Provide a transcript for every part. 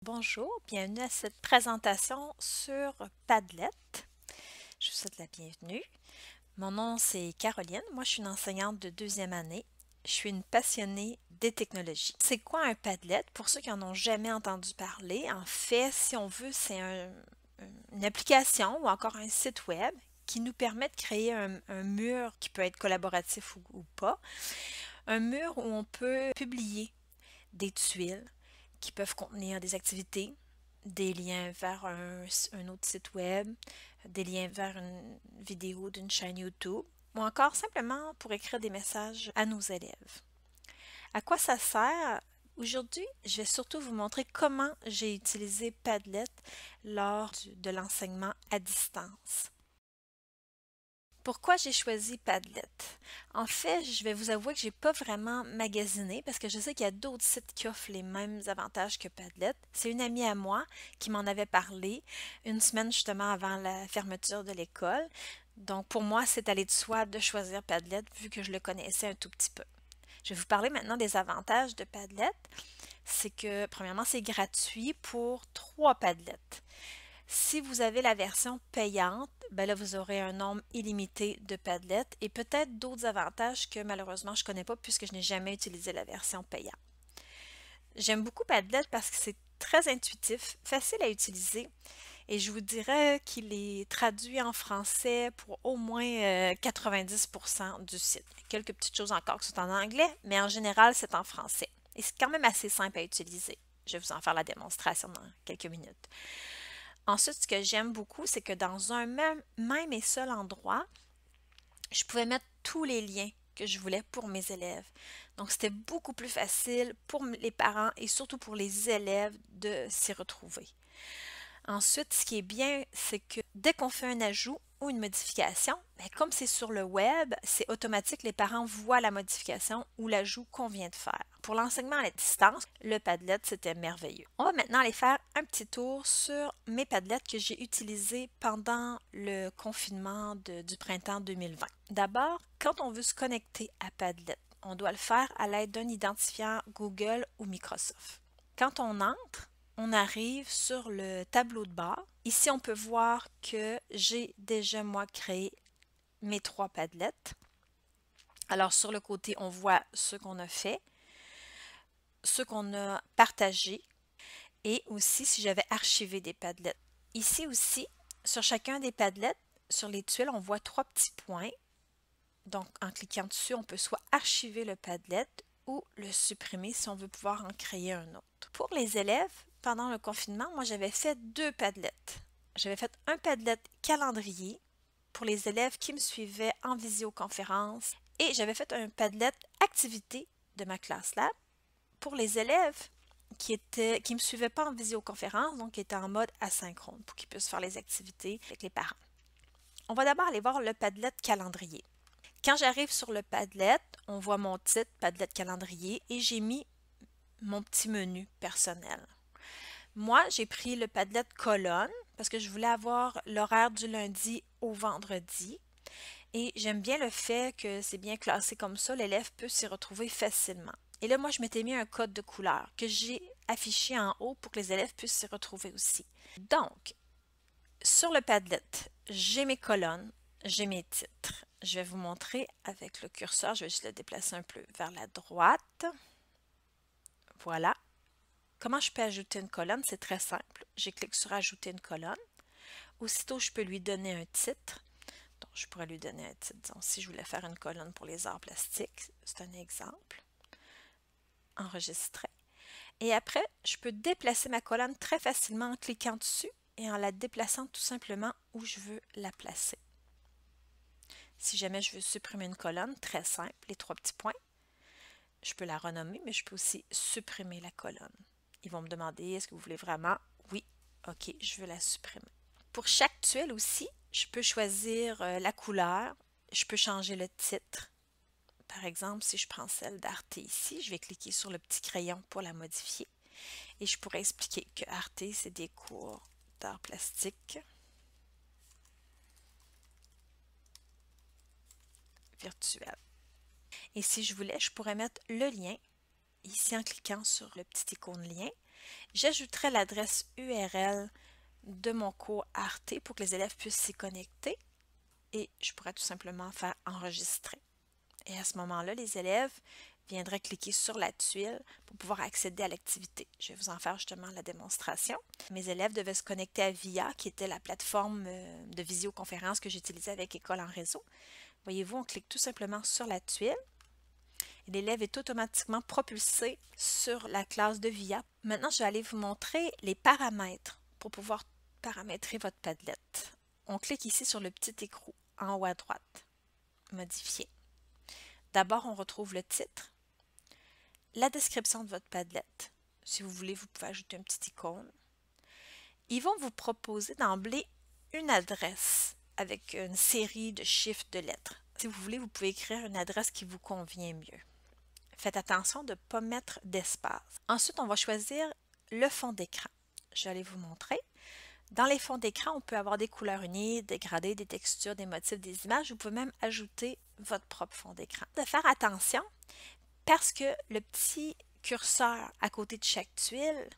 Bonjour, bienvenue à cette présentation sur Padlet. Je vous souhaite la bienvenue. Mon nom c'est Caroline, moi je suis une enseignante de deuxième année. Je suis une passionnée des technologies. C'est quoi un Padlet? Pour ceux qui n'en ont jamais entendu parler, en fait, si on veut, c'est une application ou encore un site web qui nous permet de créer un mur qui peut être collaboratif ou pas. Un mur où on peut publier des tuiles qui peuvent contenir des activités, des liens vers un autre site web, des liens vers une vidéo d'une chaîne YouTube, ou encore simplement pour écrire des messages à nos élèves. À quoi ça sert? Aujourd'hui, je vais surtout vous montrer comment j'ai utilisé Padlet lors de l'enseignement à distance. Pourquoi j'ai choisi Padlet? En fait, je vais vous avouer que j'ai pas vraiment magasiné parce que je sais qu'il y a d'autres sites qui offrent les mêmes avantages que Padlet. C'est une amie à moi qui m'en avait parlé une semaine justement avant la fermeture de l'école. Donc pour moi, c'est allé de soi de choisir Padlet vu que je le connaissais un tout petit peu. Je vais vous parler maintenant des avantages de Padlet. C'est que premièrement, c'est gratuit pour 3 Padlets. Si vous avez la version payante, ben là, vous aurez un nombre illimité de Padlet et peut-être d'autres avantages que malheureusement je ne connais pas puisque je n'ai jamais utilisé la version payante. J'aime beaucoup Padlet parce que c'est très intuitif, facile à utiliser et je vous dirais qu'il est traduit en français pour au moins 90% du site. Il y a quelques petites choses encore qui sont en anglais, mais en général, c'est en français. Et c'est quand même assez simple à utiliser. Je vais vous en faire la démonstration dans quelques minutes. Ensuite, ce que j'aime beaucoup, c'est que dans un même et seul endroit, je pouvais mettre tous les liens que je voulais pour mes élèves. Donc, c'était beaucoup plus facile pour les parents et surtout pour les élèves de s'y retrouver. Ensuite, ce qui est bien, c'est que dès qu'on fait un ajout ou une modification, bien, comme c'est sur le web, c'est automatique, les parents voient la modification ou l'ajout qu'on vient de faire. Pour l'enseignement à la distance, le Padlet, c'était merveilleux. On va maintenant aller faire un petit tour sur mes Padlets que j'ai utilisés pendant le confinement du printemps 2020. D'abord, quand on veut se connecter à Padlet, on doit le faire à l'aide d'un identifiant Google ou Microsoft. Quand on entre, on arrive sur le tableau de bord. Ici, on peut voir que j'ai déjà, moi, créé mes 3 Padlets. Alors, sur le côté, on voit ce qu'on a fait, ce qu'on a partagé et aussi si j'avais archivé des Padlets. Ici aussi, sur chacun des Padlets, sur les tuiles, on voit 3 petits points. Donc, en cliquant dessus, on peut soit archiver le Padlet ou le supprimer si on veut pouvoir en créer un autre. Pour les élèves, pendant le confinement, moi j'avais fait 2 Padlets. J'avais fait un Padlet calendrier pour les élèves qui me suivaient en visioconférence et j'avais fait un Padlet activité de ma classe lab pour les élèves qui me suivaient pas en visioconférence, donc qui étaient en mode asynchrone pour qu'ils puissent faire les activités avec les parents. On va d'abord aller voir le Padlet calendrier. Quand j'arrive sur le Padlet, on voit mon titre Padlet calendrier et j'ai mis mon petit menu personnel. Moi, j'ai pris le Padlet colonne parce que je voulais avoir l'horaire du lundi au vendredi et j'aime bien le fait que c'est bien classé comme ça, l'élève peut s'y retrouver facilement. Et là, moi, je m'étais mis un code de couleur que j'ai affiché en haut pour que les élèves puissent s'y retrouver aussi. Donc, sur le Padlet, j'ai mes colonnes, j'ai mes titres. Je vais vous montrer avec le curseur, je vais juste le déplacer un peu vers la droite. Voilà. Comment je peux ajouter une colonne? C'est très simple. Je clique sur Ajouter une colonne. Aussitôt, je peux lui donner un titre. Donc, je pourrais lui donner un titre. Disons, si je voulais faire une colonne pour les arts plastiques, c'est un exemple. Enregistrer. Et après, je peux déplacer ma colonne très facilement en cliquant dessus et en la déplaçant tout simplement où je veux la placer. Si jamais je veux supprimer une colonne, très simple, les 3 petits points, je peux la renommer, mais je peux aussi supprimer la colonne. Ils vont me demander, est-ce que vous voulez vraiment? Oui, ok, je veux la supprimer. Pour chaque tuile aussi, je peux choisir la couleur, je peux changer le titre. Par exemple, si je prends celle d'Arte ici, je vais cliquer sur le petit crayon pour la modifier. Et je pourrais expliquer que Arte, c'est des cours d'art plastique virtuel. Et si je voulais, je pourrais mettre le lien ici en cliquant sur le petit icône lien, j'ajouterai l'adresse URL de mon cours Arte pour que les élèves puissent s'y connecter et je pourrais tout simplement faire enregistrer. Et à ce moment-là, les élèves viendraient cliquer sur la tuile pour pouvoir accéder à l'activité. Je vais vous en faire justement la démonstration. Mes élèves devaient se connecter à VIA, qui était la plateforme de visioconférence que j'utilisais avec École en réseau. Voyez-vous, on clique tout simplement sur la tuile et l'élève est automatiquement propulsé sur la classe de VIA. Maintenant, je vais aller vous montrer les paramètres pour pouvoir paramétrer votre Padlet. On clique ici sur le petit écrou en haut à droite. Modifier. D'abord, on retrouve le titre, la description de votre Padlet. Si vous voulez, vous pouvez ajouter un petit icône. Ils vont vous proposer d'emblée une adresse avec une série de chiffres de lettres. Si vous voulez, vous pouvez écrire une adresse qui vous convient mieux. Faites attention de ne pas mettre d'espace. Ensuite, on va choisir le fond d'écran. Je vais aller vous montrer. Dans les fonds d'écran, on peut avoir des couleurs unies, des gradés, des textures, des motifs, des images. Vous pouvez même ajouter votre propre fond d'écran. De faire attention parce que le petit curseur à côté de chaque tuile,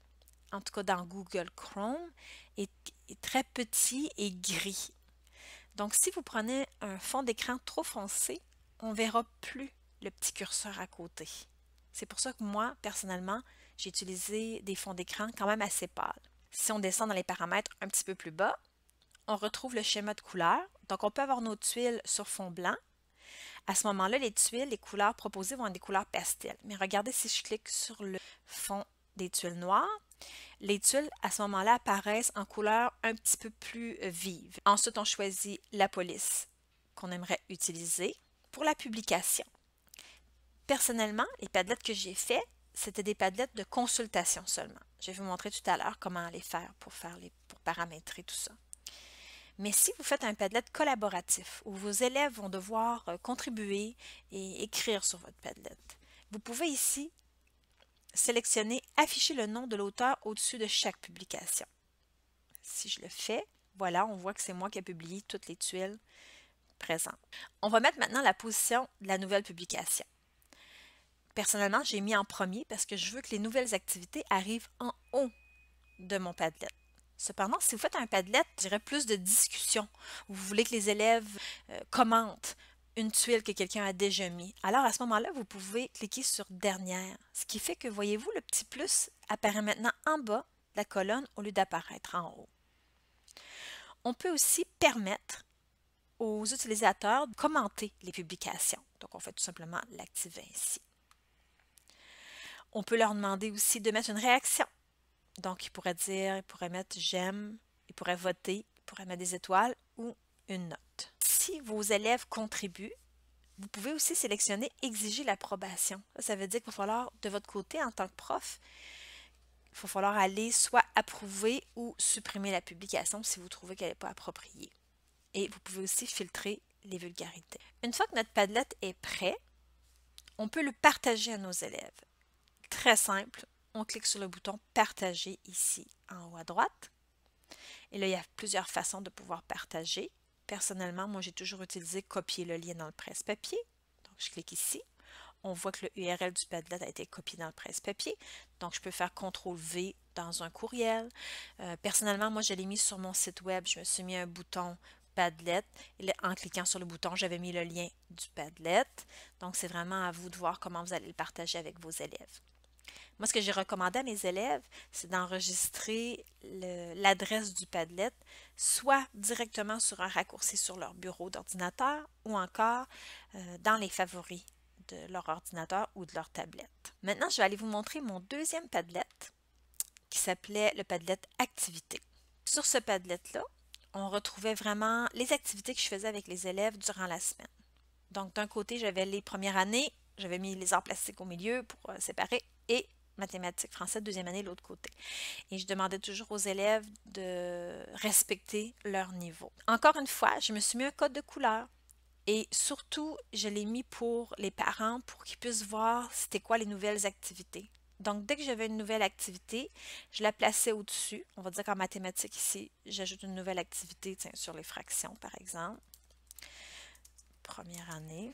en tout cas dans Google Chrome, est très petit et gris. Donc, si vous prenez un fond d'écran trop foncé, on ne verra plus le petit curseur à côté. C'est pour ça que moi, personnellement, j'ai utilisé des fonds d'écran quand même assez pâles. Si on descend dans les paramètres un petit peu plus bas, on retrouve le schéma de couleurs. Donc, on peut avoir nos tuiles sur fond blanc. À ce moment-là, les tuiles, les couleurs proposées vont être des couleurs pastel. Mais regardez si je clique sur le fond des tuiles noires, les tuiles, à ce moment-là, apparaissent en couleur un petit peu plus vive. Ensuite, on choisit la police qu'on aimerait utiliser pour la publication. Personnellement, les Padlets que j'ai faits, c'était des Padlets de consultation seulement. Je vais vous montrer tout à l'heure comment les faire pour paramétrer tout ça. Mais si vous faites un Padlet collaboratif où vos élèves vont devoir contribuer et écrire sur votre Padlet, vous pouvez ici sélectionner Afficher le nom de l'auteur au-dessus de chaque publication. Si je le fais, voilà, on voit que c'est moi qui ai publié toutes les tuiles présentes. On va mettre maintenant la position de la nouvelle publication. Personnellement, j'ai mis en premier parce que je veux que les nouvelles activités arrivent en haut de mon Padlet. Cependant, si vous faites un Padlet, je dirais plus de discussion, où vous voulez que les élèves commentent une tuile que quelqu'un a déjà mis. Alors, à ce moment-là, vous pouvez cliquer sur Dernière, ce qui fait que, voyez-vous, le petit plus apparaît maintenant en bas de la colonne au lieu d'apparaître en haut. On peut aussi permettre aux utilisateurs de commenter les publications. Donc, on fait tout simplement l'activer ainsi. On peut leur demander aussi de mettre une réaction. Donc, ils pourraient mettre j'aime, ils pourraient voter, ils pourraient mettre des étoiles ou une note. Si vos élèves contribuent, vous pouvez aussi sélectionner exiger l'approbation. Ça veut dire qu'il va falloir, de votre côté, en tant que prof, il va falloir aller soit approuver ou supprimer la publication si vous trouvez qu'elle n'est pas appropriée. Et vous pouvez aussi filtrer les vulgarités. Une fois que notre Padlet est prêt, on peut le partager à nos élèves. Très simple, on clique sur le bouton Partager ici en haut à droite. Et là, il y a plusieurs façons de pouvoir partager. Personnellement, moi, j'ai toujours utilisé copier le lien dans le presse-papier. Donc, je clique ici. On voit que le URL du Padlet a été copié dans le presse-papier. Donc, je peux faire CTRL-V dans un courriel. Personnellement, moi, je l'ai mis sur mon site web. Je me suis mis un bouton Padlet. Et en cliquant sur le bouton, j'avais mis le lien du Padlet. Donc, c'est vraiment à vous de voir comment vous allez le partager avec vos élèves. Moi, ce que j'ai recommandé à mes élèves, c'est d'enregistrer l'adresse du Padlet, soit directement sur un raccourci sur leur bureau d'ordinateur ou encore dans les favoris de leur ordinateur ou de leur tablette. Maintenant, je vais aller vous montrer mon deuxième Padlet qui s'appelait le Padlet Activité. Sur ce Padlet-là, on retrouvait vraiment les activités que je faisais avec les élèves durant la semaine. Donc, d'un côté, j'avais les premières années, j'avais mis les arts plastiques au milieu pour séparer et mathématiques, français, deuxième année, de l'autre côté. Et je demandais toujours aux élèves de respecter leur niveau. Encore une fois, je me suis mis un code de couleur. Et surtout, je l'ai mis pour les parents pour qu'ils puissent voir c'était quoi les nouvelles activités. Donc, dès que j'avais une nouvelle activité, je la plaçais au-dessus. On va dire qu'en mathématiques ici, j'ajoute une nouvelle activité sur les fractions, par exemple. Première année.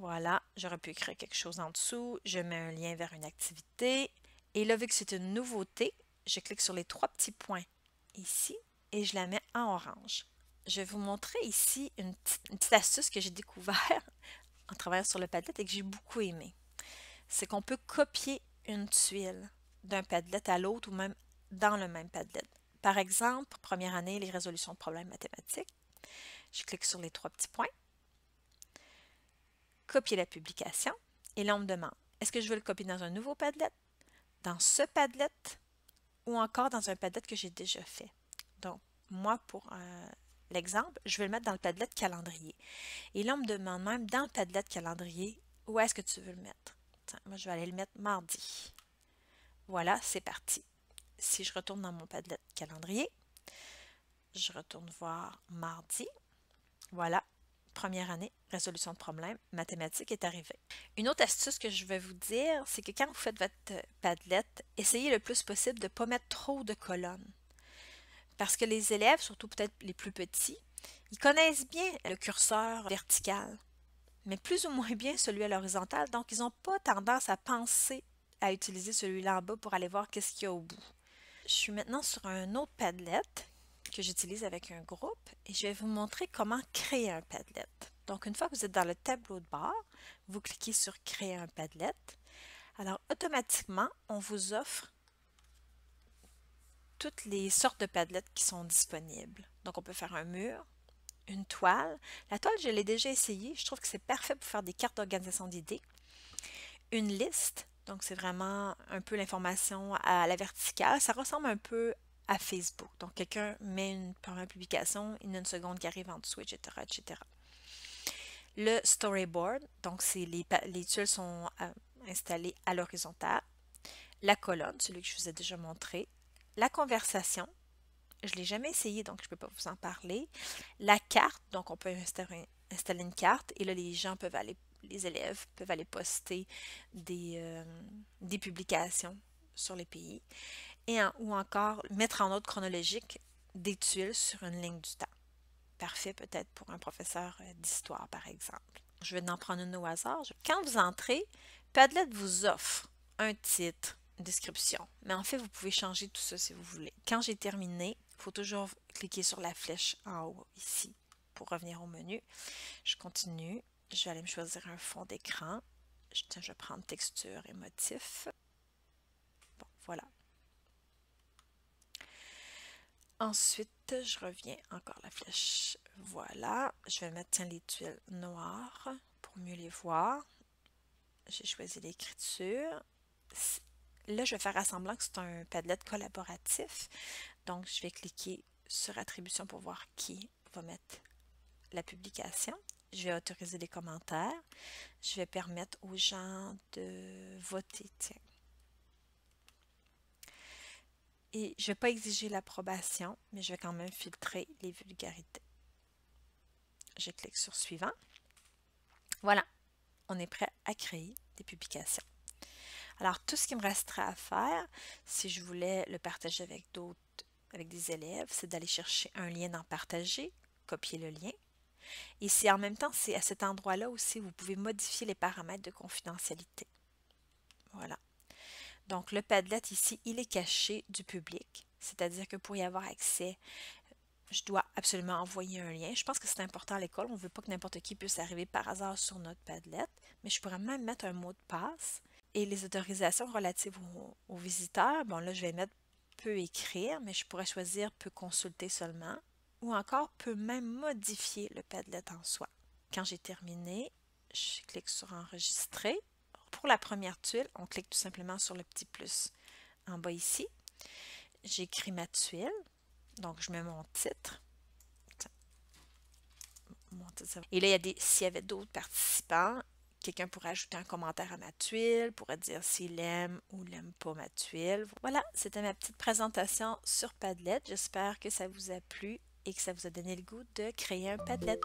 Voilà, j'aurais pu écrire quelque chose en dessous. Je mets un lien vers une activité. Et là, vu que c'est une nouveauté, je clique sur les 3 petits points ici et je la mets en orange. Je vais vous montrer ici une petite astuce que j'ai découvert en travaillant sur le Padlet et que j'ai beaucoup aimé. C'est qu'on peut copier une tuile d'un Padlet à l'autre ou même dans le même Padlet. Par exemple, première année, les résolutions de problèmes mathématiques. Je clique sur les 3 petits points, copier la publication, et là on me demande, est-ce que je veux le copier dans un nouveau Padlet, dans ce Padlet, ou encore dans un Padlet que j'ai déjà fait. Donc, moi, pour l'exemple, je vais le mettre dans le Padlet calendrier. Et là, on me demande même dans le Padlet calendrier, où est-ce que tu veux le mettre? Tiens, moi, je vais aller le mettre mardi. Voilà, c'est parti. Si je retourne dans mon Padlet calendrier, je retourne voir mardi. Voilà, première année, résolution de problème, mathématiques est arrivée. Une autre astuce que je vais vous dire, c'est que quand vous faites votre Padlet, essayez le plus possible de ne pas mettre trop de colonnes. Parce que les élèves, surtout peut-être les plus petits, ils connaissent bien le curseur vertical, mais plus ou moins bien celui à l'horizontale, donc ils n'ont pas tendance à penser à utiliser celui-là en bas pour aller voir qu'est-ce qu'il y a au bout. Je suis maintenant sur un autre Padlet que j'utilise avec un groupe et je vais vous montrer comment créer un Padlet. Donc, une fois que vous êtes dans le tableau de bord, vous cliquez sur Créer un Padlet. Alors, automatiquement, on vous offre toutes les sortes de Padlets qui sont disponibles. Donc, on peut faire un mur, une toile. La toile, je l'ai déjà essayée. Je trouve que c'est parfait pour faire des cartes d'organisation d'idées. Une liste, donc c'est vraiment un peu l'information à la verticale. Ça ressemble un peu à Facebook. Donc, quelqu'un met une première publication, il y a une seconde qui arrive en dessous, etc., etc. Le storyboard, donc c'est les tuiles sont installées à l'horizontale. La colonne, celui que je vous ai déjà montré. La conversation, je ne l'ai jamais essayé, donc je ne peux pas vous en parler. La carte, donc on peut installer une carte et là, les élèves peuvent aller poster des publications sur les pays ou encore mettre en ordre chronologique des tuiles sur une ligne du temps. Parfait peut-être pour un professeur d'histoire, par exemple. Je vais en prendre une au hasard. Quand vous entrez, Padlet vous offre un titre, une description, mais en fait, vous pouvez changer tout ça si vous voulez. Quand j'ai terminé, il faut toujours cliquer sur la flèche en haut, ici, pour revenir au menu. Je continue. Je vais aller me choisir un fond d'écran. Je vais prendre texture et motif. Bon, voilà. Ensuite, je reviens encore la flèche. Voilà. Je vais mettre les tuiles noires pour mieux les voir. J'ai choisi l'écriture. Là, je vais faire semblant que c'est un Padlet collaboratif. Donc, je vais cliquer sur Attribution pour voir qui va mettre la publication. Je vais autoriser les commentaires. Je vais permettre aux gens de voter. Tiens. Et je ne vais pas exiger l'approbation, mais je vais quand même filtrer les vulgarités. Je clique sur Suivant. Voilà, on est prêt à créer des publications. Alors, tout ce qui me restera à faire, si je voulais le partager avec avec des élèves, c'est d'aller chercher un lien dans Partager, copier le lien. Et c'est en même temps, c'est à cet endroit-là aussi, vous pouvez modifier les paramètres de confidentialité. Voilà. Donc, le Padlet ici, il est caché du public, c'est-à-dire que pour y avoir accès, je dois absolument envoyer un lien. Je pense que c'est important à l'école. On ne veut pas que n'importe qui puisse arriver par hasard sur notre Padlet, mais je pourrais même mettre un mot de passe. Et les autorisations relatives aux visiteurs, bon là, je vais mettre peut écrire, mais je pourrais choisir peut consulter seulement, ou encore peut même modifier le Padlet en soi. Quand j'ai terminé, je clique sur Enregistrer. Pour la première tuile, on clique tout simplement sur le petit plus en bas ici. J'écris ma tuile, donc je mets mon titre. Et là, s'il y avait d'autres participants, quelqu'un pourrait ajouter un commentaire à ma tuile, pourrait dire s'il aime ou n'aime pas ma tuile. Voilà, c'était ma petite présentation sur Padlet. J'espère que ça vous a plu et que ça vous a donné le goût de créer un Padlet.